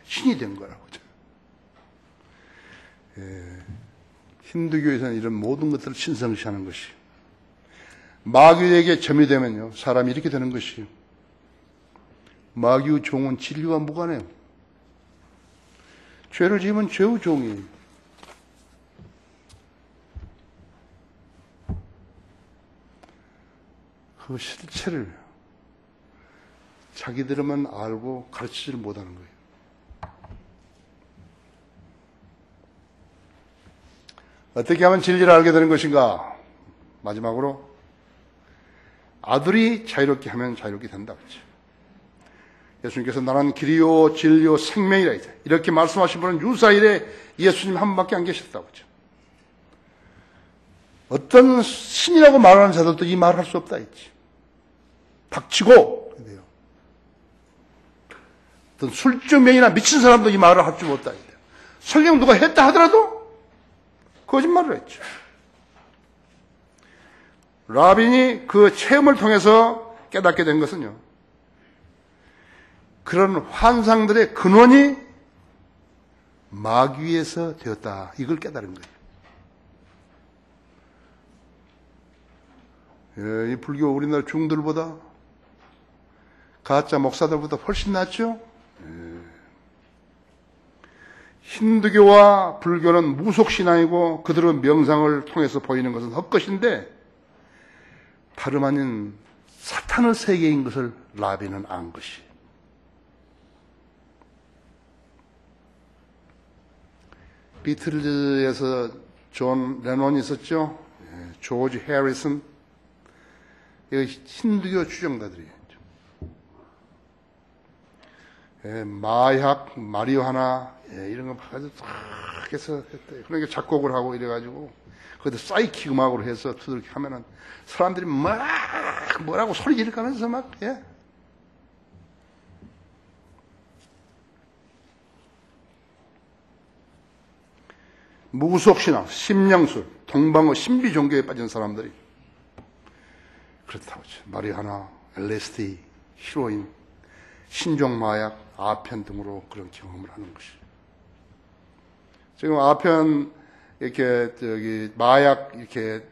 신이 된 거라고. 힌두교에서는 이런 모든 것들을 신성시하는 것이. 마귀에게 점유되면요, 사람이 이렇게 되는 것이요. 마귀의 종은 진리와 무관해요. 죄를 지으면 죄의 종이에요. 그 실체를 자기들만 알고 가르치지를 못하는 거예요. 어떻게 하면 진리를 알게 되는 것인가? 마지막으로 아들이 자유롭게 하면 자유롭게 된다고 했죠. 예수님께서 나는 길이요 진리요 생명이라 했죠. 이렇게 말씀하신 분은 유사일에 예수님 한 분밖에 안 계셨다고 했죠. 어떤 신이라고 말하는 자들도 이 말을 할 수 없다 했지. 닥치고 그래요. 어떤 술주명이나 미친 사람도 이 말을 할 줄 못다 했다. 설령 누가 했다 하더라도 거짓말을 했죠. 라빈이 그 체험을 통해서 깨닫게 된 것은요, 그런 환상들의 근원이 마귀에서 되었다. 이걸 깨달은 거예요. 이 불교 우리나라 중들보다 가짜 목사들보다 훨씬 낫죠? 힌두교와 불교는 무속신앙이고 그들의 명상을 통해서 보이는 것은 헛것인데 다름 아닌 사탄의 세계인 것을 라빈은 안 것이. 비틀즈에서 존 레논이 있었죠. 조지 해리슨. 이거 힌두교 추종자들이에요. 마리화나 이런 거 아주 탁 해서 했대. 그러니까 작곡을 하고 이래가지고 거기다 사이킥 음악으로 해서 두들겨 하면은 사람들이 막 뭐라고 소리 지르면서 막, 예. 무속신앙, 심령술, 동방어 신비 종교에 빠진 사람들이 그렇다고 하죠. 마리화나, LSD, 히로인, 신종마약, 아편 등으로 그런 경험을 하는 것이죠. 지금 아편 이렇게 마약 이렇게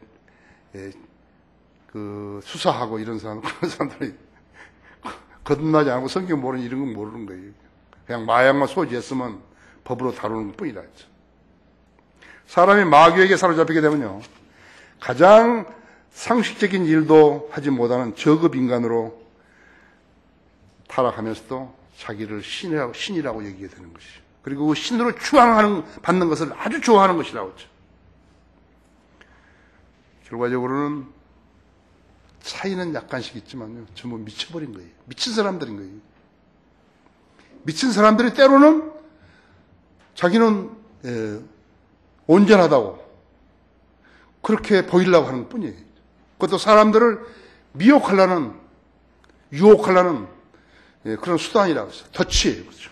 그 수사하고 이런 그런 사람들이 거듭나지 않고 성경 모르는 이런 건 모르는 거예요. 그냥 마약만 소지했으면 법으로 다루는 뿐이라 했죠. 사람이 마귀에게 사로잡히게 되면요, 가장 상식적인 일도 하지 못하는 저급 인간으로 타락하면서도 자기를 신이라고 얘기하게 되는 것이죠. 그리고 그 신으로 받는 것을 아주 좋아하는 것이라고 했죠. 결과적으로는 차이는 약간씩 있지만요, 전부 미쳐버린 거예요. 미친 사람들인 거예요. 미친 사람들이 때로는 자기는 온전하다고 그렇게 보이려고 하는 뿐이에요. 그것도 사람들을 미혹하려는, 유혹하려는 그런 수단이라고 했어요. 덫이에요. 그렇죠.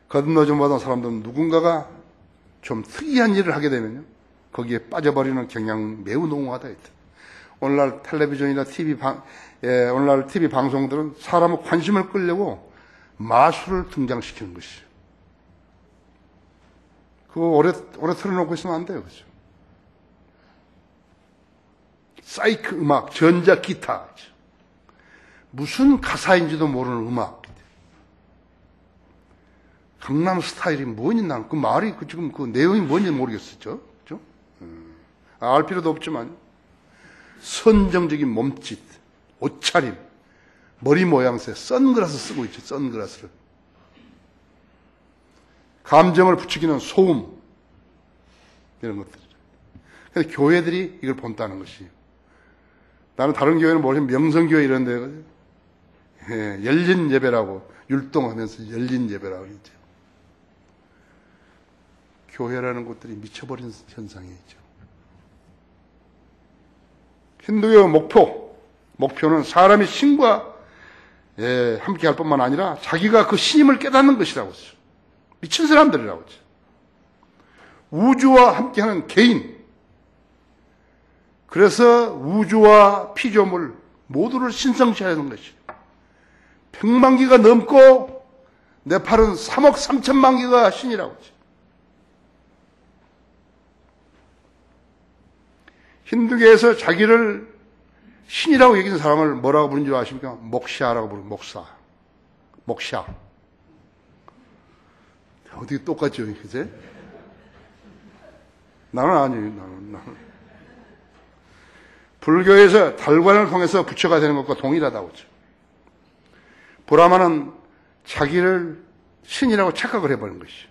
거듭나지 못한 사람들은 누군가가 좀 특이한 일을 하게 되면요, 거기에 빠져버리는 경향 매우 농후하다 했다. 오늘날 텔레비전이나 오늘날 TV 방송들은 사람의 관심을 끌려고 마술을 등장시키는 것이죠. 그거 오래 틀어놓고 있으면 안 돼요. 그죠? 사이크 음악, 전자 기타. 무슨 가사인지도 모르는 음악. 강남 스타일이 뭐니, 나는 그 말이 지금 그 내용이 뭔지 모르겠었죠. 그죠? 알 필요도 없지만, 선정적인 몸짓, 옷차림, 머리 모양새, 선글라스 쓰고 있죠, 선글라스를. 감정을 부추기는 소음, 이런 것들이죠. 그래서 교회들이 이걸 본다는 것이에요. 나는 다른 교회는 모르지만 명성교회 이런 데거든요. 예, 열린 예배라고, 율동하면서 열린 예배라고 그러죠. 교회라는 곳들이 미쳐버린 현상이 있죠. 힌두교 목표는 사람이 신과 함께 할 뿐만 아니라 자기가 그 신임을 깨닫는 것이라고 했죠. 미친 사람들이라고 했죠. 우주와 함께하는 개인. 그래서 우주와 피조물 모두를 신성시하는 것이죠. 100만 개가 넘고 내 팔은 3억 3천만 개가 신이라고 했죠. 힌두교에서 자기를 신이라고 여기는 사람을 뭐라고 부르는 줄 아십니까? 목샤라고 부르는 목샤. 어떻게 똑같죠, 그제? 나는 아니에요, 나는. 불교에서 달관을 통해서 부처가 되는 것과 동일하다고 하죠. 브라마는 자기를 신이라고 착각을 해버린 것이죠.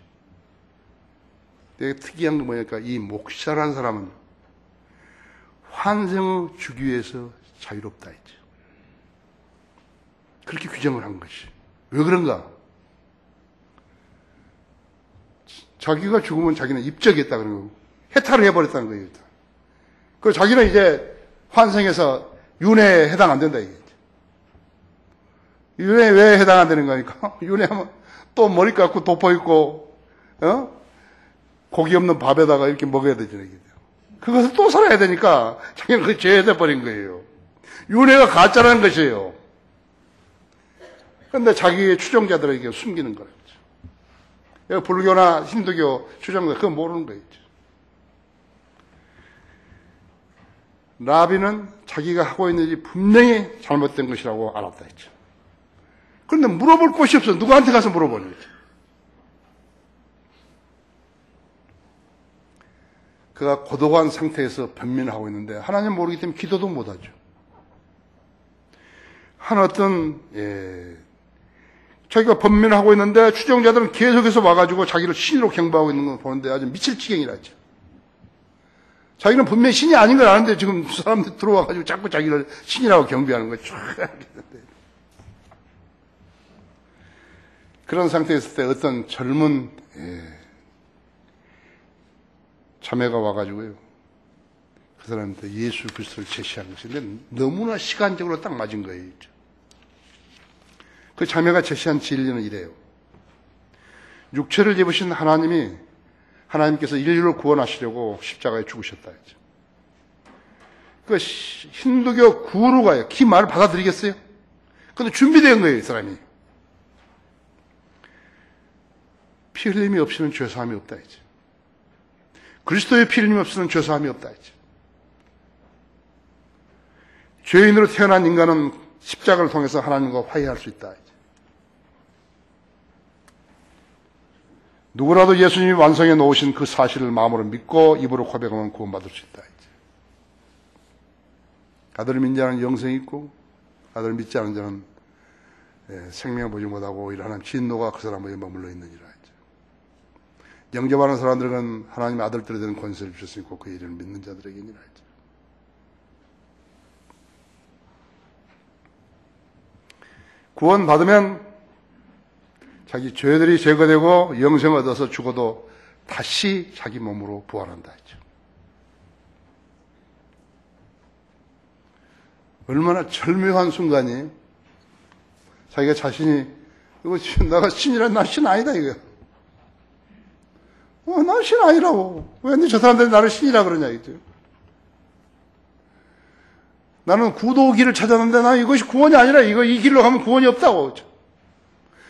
되게 특이한 게 뭐냐니까, 이 목샤라는 사람은 환생의 주기에서 자유롭다 했죠. 그렇게 규정을 한 것이. 왜 그런가? 자기가 죽으면 자기는 입적했다 그런 거고, 해탈을 해버렸다는 거예요. 그리고 자기는 이제 환생해서 윤회에 해당 안 된다 이게. 윤회에 왜 해당 안 되는 거니까? 윤회하면 또 머리 깎고 돋보 있고, 고기 없는 밥에다가 이렇게 먹어야 되잖아요. 이게. 그것을 또 살아야 되니까 자기는 그게 죄돼 버린 거예요. 윤회가 가짜라는 것이에요. 그런데 자기의 추종자들에게 숨기는 거죠. 불교나 힌두교 추종자 그거 모르는 거예요. 라비는 자기가 하고 있는 일이 분명히 잘못된 것이라고 알았다 했죠. 그런데 물어볼 곳이 없어. 누구한테 가서 물어보는 거죠. 그가 고독한 상태에서 변민하고 있는데 하나님 모르기 때문에 기도도 못하죠. 자기가 변민하고 있는데 추종자들은 계속해서 와가지고 자기를 신으로 경배하고 있는 걸 보는데 아주 미칠 지경이라죠. 자기는 분명히 신이 아닌 걸 아는데 지금 사람들 들어와가지고 자꾸 자기를 신이라고 경배하는 거죠. 그런 상태에 있을 때 어떤 젊은 자매가 와가지고요, 그 사람한테 예수 그리스도를 제시한 것인데 너무나 시간적으로 딱 맞은 거예요. 그 자매가 제시한 진리는 이래요. 육체를 입으신 하나님께서 인류를 구원하시려고 십자가에 죽으셨다 했죠. 그 힌두교 구루가요. 그 말을 받아들이겠어요? 근데 준비된 거예요, 이 사람이. 피 흘림이 없이는 죄사함이 없다 했죠. 그리스도의 피 흘림이 없이는 죄사함이 없다 했죠. 죄인으로 태어난 인간은 십자가를 통해서 하나님과 화해할 수 있다 했죠. 누구라도 예수님이 완성해 놓으신 그 사실을 마음으로 믿고 입으로 고백하면 구원받을 수 있다 했죠. 아들을 믿는 자는 영생이 있고 아들을 믿지 않은 자는 생명을 보지 못하고 이러한 진노가 그 사람에게 머물러 있느니라 했죠. 영접하는 사람들은 하나님의 아들들에 대한 권세를 주셨으니까 그 이름을 믿는 자들에게니라 했죠. 구원받으면 자기 죄들이 제거되고 영생을 얻어서 죽어도 다시 자기 몸으로 부활한다 했죠. 얼마나 절묘한 순간이, 자기가 자신이 이거 내가 신이라, 나 신 아니다 이거. 나 신 아니라고. 왜 저 사람들이 나를 신이라 그러냐 이죠. 나는 구도의 길을 찾았는데 나 이것이 구원이 아니라 이 길로 가면 구원이 없다고.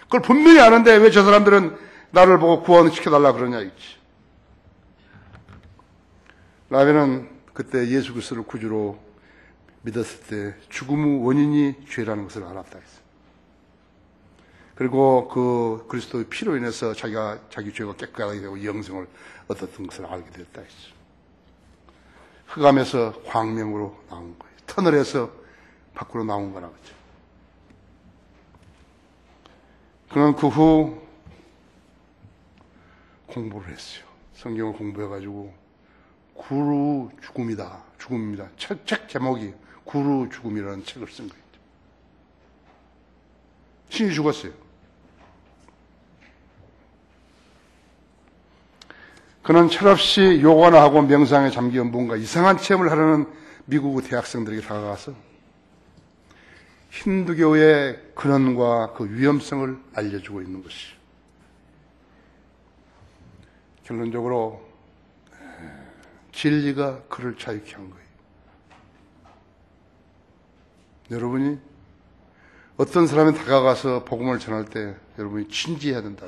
그걸 분명히 아는데 왜 저 사람들은 나를 보고 구원시켜달라 그러냐 이지. 라벤은 그때 예수 그리스도를 구주로 믿었을 때 죽음의 원인이 죄라는 것을 알았다 했어요. 그리고 그 그리스도의 피로 인해서 자기 죄가 깨끗하게 되고 영생을 얻었던 것을 알게 됐다 했어요. 흑암에서 광명으로 나온 거예요. 터널에서 밖으로 나온 거라고 했죠. 그는 그 후 공부를 했어요. 성경을 공부해가지고 구루 죽음입니다. 책 제목이 구루 죽음이라는 책을 쓴 거예요. 신이 죽었어요. 그는 철없이 요가나 하고 명상에 잠겨 뭔가 이상한 체험을 하려는 미국의 대학생들에게 다가가서 힌두교의 근원과 그 위험성을 알려주고 있는 것이죠. 결론적으로 진리가 그를 자유케 한 거예요. 여러분이 어떤 사람이 다가가서 복음을 전할 때 여러분이 진지해야 된다.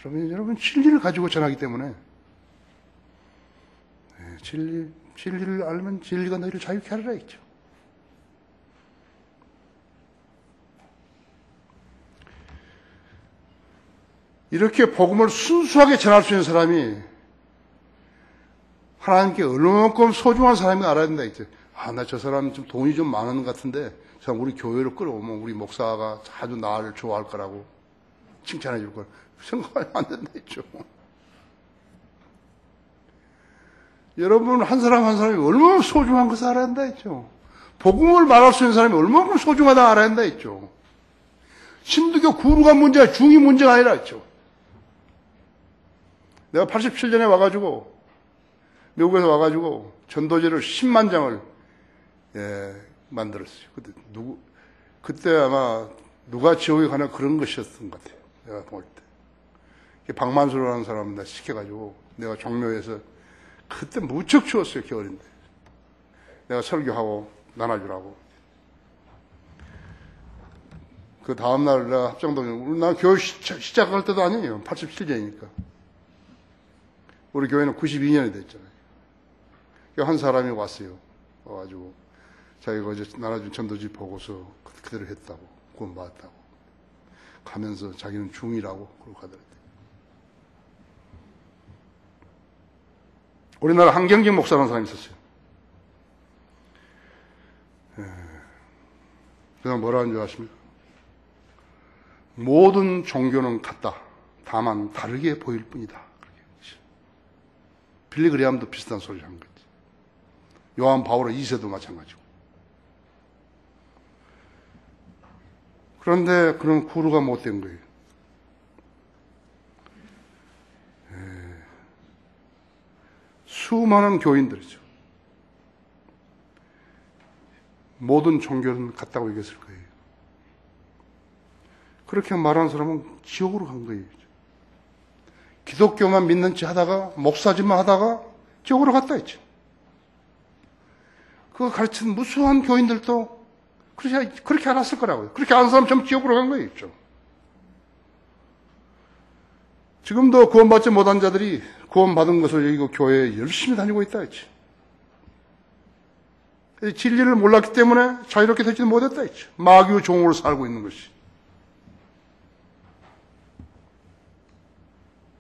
여러분 진리를 가지고 전하기 때문에 진리를 알면 진리가 너희를 자유케 하리라 했죠. 이렇게 복음을 순수하게 전할 수 있는 사람이 하나님께 얼마만큼 소중한 사람인가 알아야 된다 했죠. 나 저 사람 좀 돈이 좀 많은 것 같은데 저 사람 우리 교회로 끌어오면 우리 목사가 아주 나를 좋아할 거라고 칭찬해 줄 거야. 생각이 안 된다 했죠. 여러분 한 사람 한 사람이 얼마나 소중한 것을 알아야 한다 했죠. 복음을 말할 수 있는 사람이 얼마나 소중하다 알아야 한다 했죠. 신두교 구루가 문제가 중이 문제가 아니라 했죠. 내가 87년에 와가지고 미국에서 와가지고 전도지를 10만 장을 만들었어요. 그때 아마 누가 지옥에 가나 그런 것이었던 것 같아요. 내가 볼 때. 박만수라는 사람 나 시켜가지고 내가 종묘에서 그때 무척 추웠어요. 겨울인데. 내가 설교하고 나눠주라고. 그 다음날 내가 합정동에, 나 교회 시작할 때도 아니에요. 87년이니까. 우리 교회는 92년이 됐잖아요. 한 사람이 왔어요. 와가지고 자기가 어제 나눠준 전도지 보고서 그대로 했다고, 구원받았다고. 가면서 자기는 중이라고 그러고 가더랬대요. 우리나라 한경직 목사라는 사람이 있었어요. 그냥 뭐라 하는 줄 아십니까? 모든 종교는 같다. 다만 다르게 보일 뿐이다. 빌리 그레함도 비슷한 소리를 한 거지. 요한 바오로 2세도 마찬가지고. 그런데 그런 구루가 못 된 거예요. 수많은 교인들이죠. 모든 종교는 같다고 얘기했을 거예요. 그렇게 말하는 사람은 지옥으로 간 거예요. 기독교만 믿는 체 하다가, 목사짓만 하다가 지옥으로 갔다 했죠. 그거 가르치는 무수한 교인들도 그렇게 알았을 거라고요. 그렇게 아는 사람 전부 지옥으로 간 거예요. 지금도 구원받지 못한 자들이 구원받은 것을 여기고 교회에 열심히 다니고 있다 했지. 진리를 몰랐기 때문에 자유롭게 되지 못했다 했죠. 마귀의 종으로 살고 있는 것이.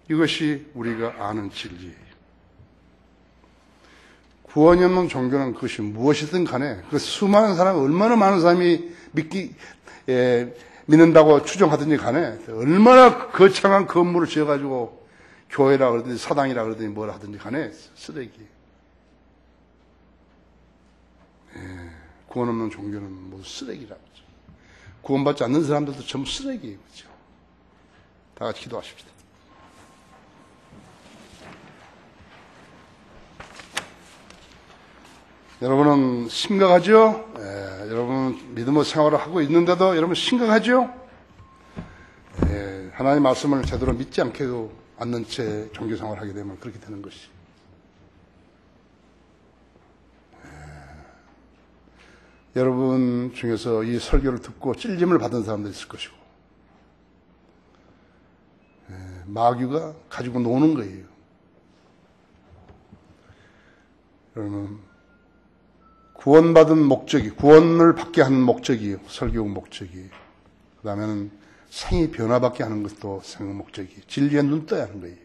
이것이 우리가 아는 진리예요. 구원이 없는 종교는 그것이 무엇이든 간에 그 수많은 사람, 얼마나 많은 사람이 믿는다고 추정하든지 간에 얼마나 거창한 건물을 지어가지고 교회라 그러든지 사당이라 그러든지 뭘 하든지 간에 쓰레기. 구원 없는 종교는 모두 쓰레기라고 하죠. 구원받지 않는 사람들도 전부 쓰레기예요. 그렇죠? 다 같이 기도하십시다. 여러분은 심각하죠? 여러분은 믿음의 생활을 하고 있는데도 여러분 심각하죠? 하나님의 말씀을 제대로 믿지 않는 채 종교 생활을 하게 되면 그렇게 되는 것이. 여러분 중에서 이 설교를 듣고 찔림을 받은 사람도 있을 것이고, 마귀가 가지고 노는 거예요. 여러분, 구원받은 목적이, 구원을 받게 하는 목적이에요. 설교 목적이. 그 다음에는 생이 변화받게 하는 것도 생의 목적이에요. 진리에 눈 떠야 하는 거예요.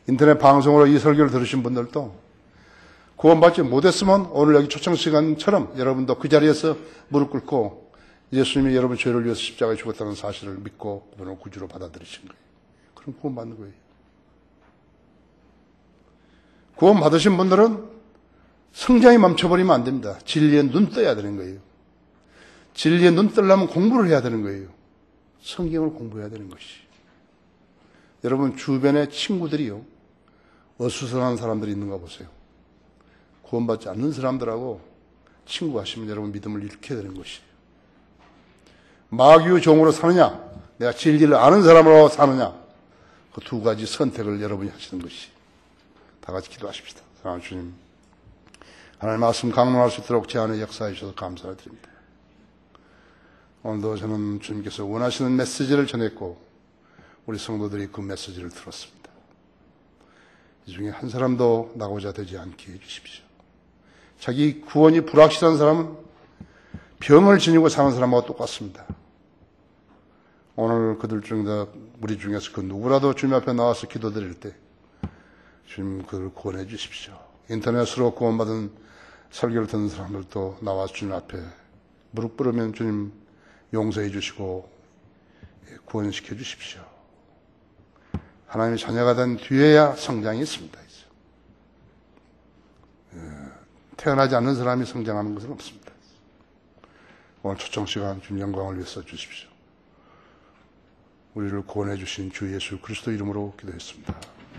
인터넷 방송으로 이 설교를 들으신 분들도 구원받지 못했으면 오늘 여기 초청시간처럼 여러분도 그 자리에서 무릎 꿇고 예수님이 여러분 죄를 위해서 십자가에 죽었다는 사실을 믿고 그분을 구주로 받아들이신 거예요. 그럼 구원받는 거예요. 구원받으신 분들은 성장이 멈춰버리면 안 됩니다. 진리에 눈 떠야 되는 거예요. 진리에 눈 뜨려면 공부를 해야 되는 거예요. 성경을 공부해야 되는 것이. 여러분 주변에 친구들이요, 어수선한 사람들이 있는가 보세요. 구원받지 않는 사람들하고 친구하시면 여러분 믿음을 잃게 되는 것이에요. 마귀의 종으로 사느냐, 내가 진리를 아는 사람으로 사느냐, 그 두 가지 선택을 여러분이 하시는 것이. 다 같이 기도하십시다. 사랑하는 주님, 하나님 말씀 강론할 수 있도록 제 안에 역사해 주셔서 감사를 드립니다. 오늘도 저는 주님께서 원하시는 메시지를 전했고 우리 성도들이 그 메시지를 들었습니다. 이 중에 한 사람도 나고자 되지 않게 해주십시오. 자기 구원이 불확실한 사람은 병을 지니고 사는 사람하고 똑같습니다. 오늘 그들 중에 우리 중에서 그 누구라도 주님 앞에 나와서 기도드릴 때 주님 그를 구원해 주십시오. 인터넷으로 구원받은 설교를 듣는 사람들도 나와서 주님 앞에 무릎 꿇으면 주님 용서해 주시고 구원시켜 주십시오. 하나님의 자녀가 된 뒤에야 성장이 있습니다. 태어나지 않는 사람이 성장하는 것은 없습니다. 오늘 초청 시간 주님 영광을 위해서 주십시오. 우리를 구원해 주신 주 예수 그리스도 이름으로 기도했습니다.